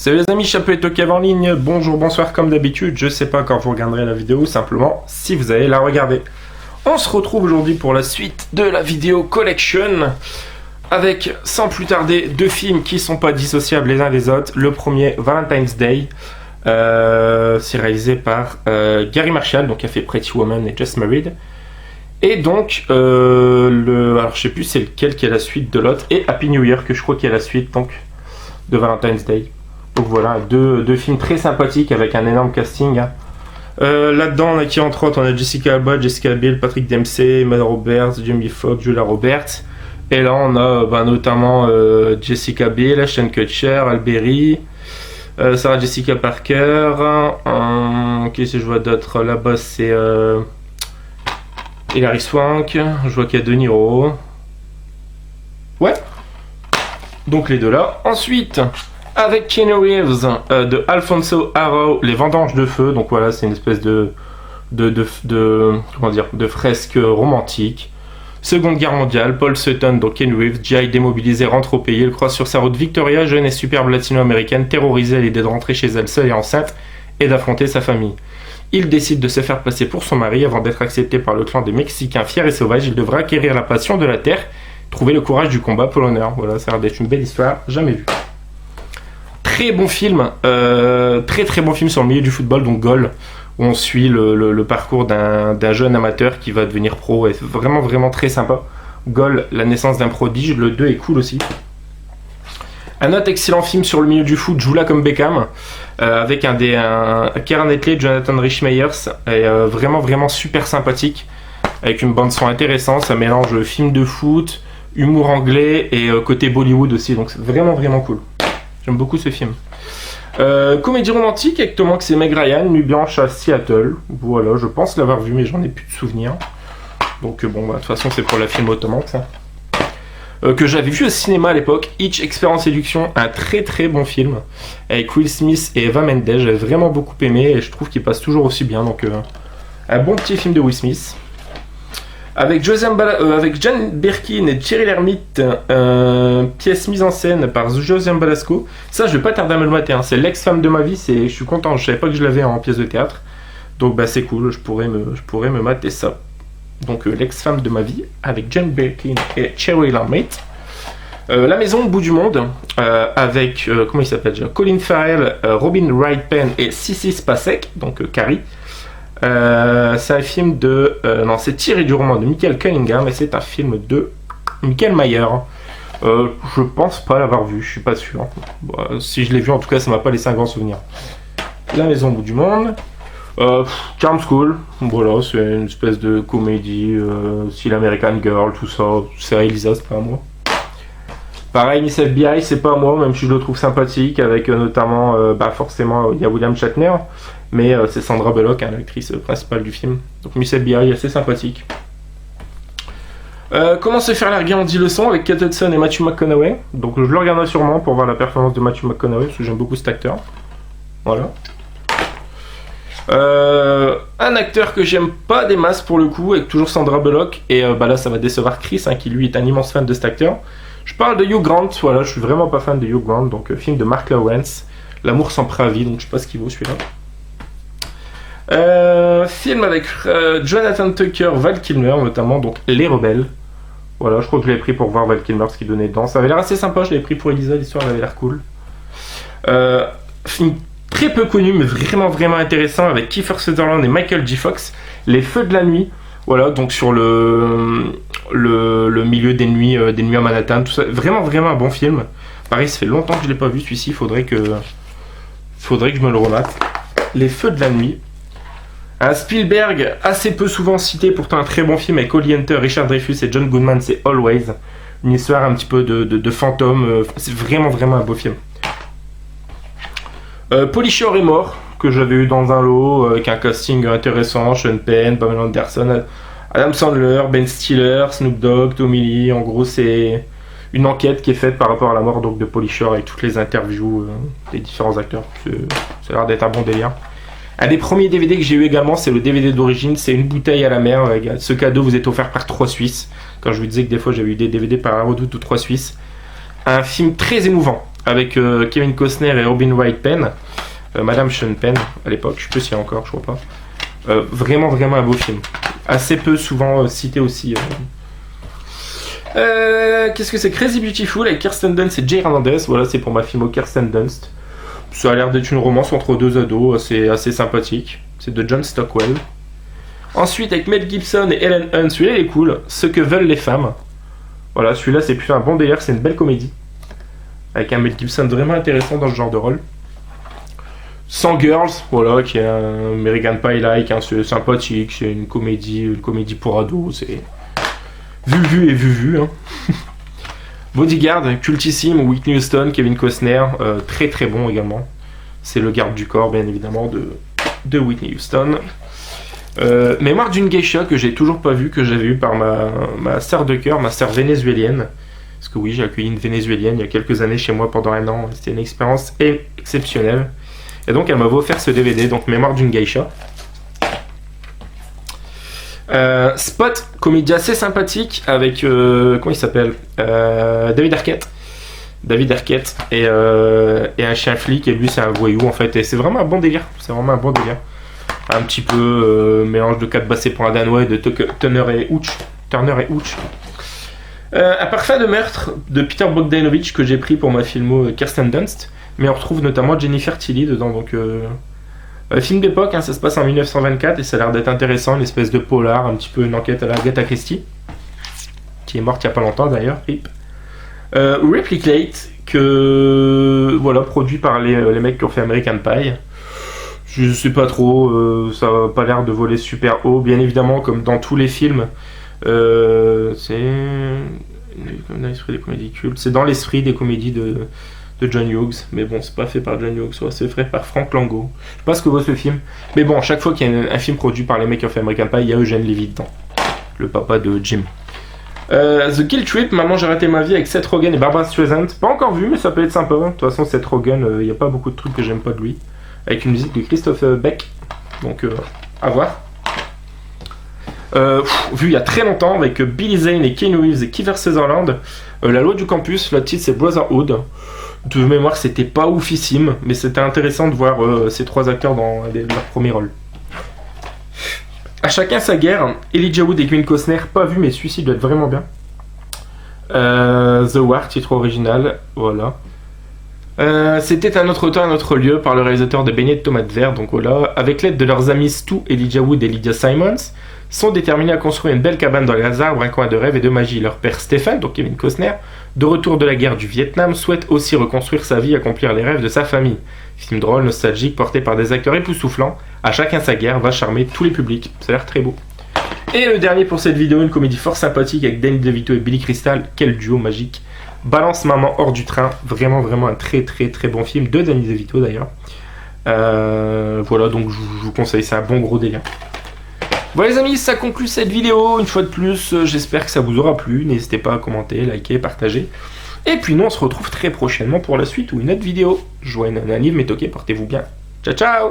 Salut les amis, Chapeau et Tokev en ligne, bonjour, bonsoir comme d'habitude, je sais pas quand vous regarderez la vidéo, simplement si vous allez la regarder. On se retrouve aujourd'hui pour la suite de la vidéo collection, avec sans plus tarder deux films qui sont pas dissociables les uns des autres. Le premier, Valentine's Day, c'est réalisé par Gary Marshall, donc qui a fait Pretty Woman et Just Married. Et donc, alors je sais plus c'est lequel qui est la suite de l'autre, et Happy New Year, que je crois qui est la suite donc de Valentine's Day. Donc voilà, deux films très sympathiques avec un énorme casting. Là-dedans, on a qui entre autres, on a Jessica Alba, Jessica Biel, Patrick Dempsey, Emma Roberts, Jamie Foxx, Julia Roberts. Et là, on a notamment Jessica Biel, Ashton Kutcher, Halle Berry, Sarah Jessica Parker. Qu'est-ce que je vois d'autre là-bas? C'est Hilary Swank. Je vois qu'il y a De Niro. Ouais. Donc les deux là. Ensuite, avec Keanu Reeves de Alfonso Arau, Les Vendanges de Feu. Donc voilà, c'est une espèce de fresque romantique. Seconde Guerre mondiale, Paul Sutton, donc Keanu Reeves, GI démobilisé, rentre au pays. Elle croise sur sa route Victoria, jeune et superbe latino-américaine, terrorisée à l'idée de rentrer chez elle seule et enceinte et d'affronter sa famille. Il décide de se faire passer pour son mari avant d'être accepté par le clan des Mexicains fiers et sauvages. Il devra acquérir la passion de la terre, trouver le courage du combat pour l'honneur. Voilà, ça a l'air d'être une belle histoire, jamais vue. Très bon film, très bon film sur le milieu du football, donc Goal, où on suit le parcours d'un jeune amateur qui va devenir pro, et c'est vraiment très sympa. Goal, la naissance d'un prodige, le 2 est cool aussi. Un autre excellent film sur le milieu du foot, Joue là comme Beckham, avec un Keira Knightley, Jonathan Rhys-Meyers, et vraiment super sympathique, avec une bande son intéressante. Ça mélange film de foot, humour anglais et côté Bollywood aussi, donc c'est vraiment cool. J'aime beaucoup ce film. Comédie romantique avec Tom Hanks et Meg Ryan, Nuit blanche à Seattle. Voilà, je pense l'avoir vu, mais j'en ai plus de souvenirs. Donc bon, de toute façon, c'est pour la film au Tom Hanks. Que j'avais vu au cinéma à l'époque, Hitch, Expérience Séduction, un très bon film avec Will Smith et Eva Mendes. J'avais vraiment beaucoup aimé et je trouve qu'il passe toujours aussi bien. Donc un bon petit film de Will Smith. Avec Jane Birkin et Thierry Lhermitte, pièce mise en scène par Josiane Balasco. Ça, je vais pas tarder à me le mater, hein. C'est l'ex-femme de ma vie, je suis content, je savais pas que je l'avais en pièce de théâtre. Donc bah c'est cool, je pourrais me mater ça. Donc l'ex-femme de ma vie, avec Jane Birkin et Thierry Lhermitte. La maison au bout du monde, avec, comment il s'appelle déjà, Colin Farrell, Robin Wright Penn et Sissy Spacek, donc Carrie. C'est un film de... non, c'est tiré du roman de Michael Cunningham, et c'est un film de Michael Mayer. Je pense pas l'avoir vu, je suis pas sûr. Bon, si je l'ai vu, en tout cas, ça m'a pas laissé un grand souvenir. La maison au bout du monde. Charm School, voilà, c'est une espèce de comédie, style American Girl, tout ça. C'est Elisa, c'est pas moi. Pareil, Miss FBI, c'est pas moi, même si je le trouve sympathique, avec notamment, forcément, il y a William Shatner, mais c'est Sandra Bullock, hein, l'actrice principale du film. Donc Miss FBI, assez sympathique. Comment se faire larguer en 10 leçons avec Kate Hudson et Matthew McConaughey. Donc je le regarderai sûrement pour voir la performance de Matthew McConaughey, parce que j'aime beaucoup cet acteur. Voilà. Un acteur que j'aime pas des masses pour le coup, avec toujours Sandra Bullock, et là ça va décevoir Chris, hein, qui lui est un immense fan de cet acteur. Je parle de Hugh Grant, voilà, je suis vraiment pas fan de Hugh Grant, donc film de Mark Lawrence, L'amour sans préavis, donc je sais pas ce qu'il vaut celui-là. Film avec Jonathan Tucker, Val Kilmer notamment, donc Les Rebelles. Voilà, je crois que je l'ai pris pour voir Val Kilmer, ce qu'il donnait dedans. Ça avait l'air assez sympa, je l'ai pris pour Elisa, l'histoire avait l'air cool. Film très peu connu, mais vraiment intéressant, avec Kiefer Sutherland et Michael J. Fox, Les Feux de la nuit. Voilà, donc sur le milieu des nuits à Manhattan, tout ça. Vraiment un bon film. Pareil, ça fait longtemps que je l'ai pas vu celui-ci, faudrait que je me le remate. Les Feux de la nuit. Un Spielberg assez peu souvent cité, pourtant un très bon film avec Holly Hunter, Richard Dreyfuss et John Goodman, c'est Always. Une histoire un petit peu de fantôme, c'est vraiment un beau film. Pauly Shore est mort, que j'avais eu dans un lot, avec un casting intéressant, Sean Penn, Pamela Anderson, Adam Sandler, Ben Stiller, Snoop Dogg, Tommy Lee. En gros, c'est une enquête qui est faite par rapport à la mort donc, de Pauly Shore, avec toutes les interviews des différents acteurs. Ça a l'air d'être un bon délire. Un des premiers DVD que j'ai eu également, c'est le DVD d'origine, c'est Une bouteille à la mer. Ce cadeau vous est offert par 3 Suisses. Quand je vous disais que des fois j'avais eu des DVD par la Redoute ou 3 Suisses. Un film très émouvant, avec Kevin Costner et Robin Wright Penn, Madame Sean Penn à l'époque, je sais plus s'il y a encore, je crois pas. Vraiment un beau film. Assez peu souvent cité aussi. Qu'est-ce que c'est? Crazy Beautiful avec Kirsten Dunst et Jay Hernandez. Voilà, c'est pour ma filmo Kirsten Dunst. Ça a l'air d'être une romance entre deux ados, assez sympathique. C'est de John Stockwell. Ensuite, avec Mel Gibson et Helen Hunt, celui-là il est cool. Ce que veulent les femmes. Voilà, celui-là c'est plutôt un bon délire, c'est une belle comédie. Avec un Mel Gibson vraiment intéressant dans ce genre de rôle. Sans Girls, voilà, qui est un American Pie-like, hein, c'est sympathique, c'est une comédie pour ados, c'est vu, hein. Bodyguard, cultissime, Whitney Houston, Kevin Costner, très bon également. C'est le garde du corps, bien évidemment, de Whitney Houston. Mémoire d'une geisha que j'ai toujours pas vue, que j'avais eue par ma sœur de cœur, ma sœur vénézuélienne. Parce que oui, j'ai accueilli une vénézuélienne il y a quelques années chez moi pendant un an. C'était une expérience exceptionnelle. Et donc elle m'avait offert ce DVD, donc Mémoire d'une geisha. Spot, comédie assez sympathique avec comment il s'appelle, David Arquette et un chien flic, et lui c'est un voyou en fait, et c'est vraiment un bon délire, un petit peu mélange de 4 bassés pour un danois et de Turner et Hooch. Un parfum de meurtre de Peter Bogdanovich que j'ai pris pour ma filmo Kirsten Dunst, mais on retrouve notamment Jennifer Tilly dedans, donc film d'époque, hein, ça se passe en 1924 et ça a l'air d'être intéressant, une espèce de polar, un petit peu une enquête à la Agatha Christie, qui est morte il n'y a pas longtemps d'ailleurs, RIP. Replicate, produit par les mecs qui ont fait American Pie. Je sais pas trop, ça n'a pas l'air de voler super haut, bien évidemment, comme dans tous les films. C'est dans l'esprit des comédies cultes, c'est dans l'esprit des comédies de John Hughes, mais bon, c'est pas fait par John Hughes, c'est fait par Frank Lango. Je sais pas ce que vaut ce film, mais bon, à chaque fois qu'il y a un film produit par les mecs qui ont fait American Pie, il y a Eugène Levy dedans, le papa de Jim. The Guilt Trip, Maman j'ai raté ma vie avec Seth Rogen et Barbara Streisand. Pas encore vu, mais ça peut être sympa. De toute façon, Seth Rogen, il n'y a pas beaucoup de trucs que j'aime pas de lui. Avec une musique de Christophe Beck, donc à voir. Vu il y a très longtemps avec Billy Zane et Keanu Reeves et Kiefer Sutherland, La loi du campus, le titre c'est Brotherhood. De mémoire c'était pas oufissime, mais c'était intéressant de voir ces trois acteurs dans leur premier rôle. À chacun sa guerre, Elijah Wood et Kevin Costner, pas vu mais celui-ci doit être vraiment bien. The War, titre original, voilà. C'était un autre temps, un autre lieu par le réalisateur de Beignets de tomates vertes, donc voilà. Avec l'aide de leurs amis Stu, Elijah Wood et Lydia Simons, sont déterminés à construire une belle cabane dans les arbres, un coin de rêve et de magie. Leur père Stéphane, donc Kevin Costner, de retour de la guerre du Vietnam, souhaite aussi reconstruire sa vie, accomplir les rêves de sa famille. Film drôle, nostalgique, porté par des acteurs époustouflants, à chacun sa guerre, va charmer tous les publics. Ça a l'air très beau. Et le dernier pour cette vidéo, une comédie fort sympathique avec Danny DeVito et Billy Crystal. Quel duo magique. Balance maman hors du train. Vraiment un très bon film de Danny DeVito d'ailleurs. Voilà, donc je vous conseille, c'est un bon gros délire. Voilà les amis, ça conclut cette vidéo. Une fois de plus, j'espère que ça vous aura plu. N'hésitez pas à commenter, liker, partager. Et puis nous, on se retrouve très prochainement pour la suite ou une autre vidéo. Joignez un livre, mais toquez, portez-vous bien. Ciao, ciao!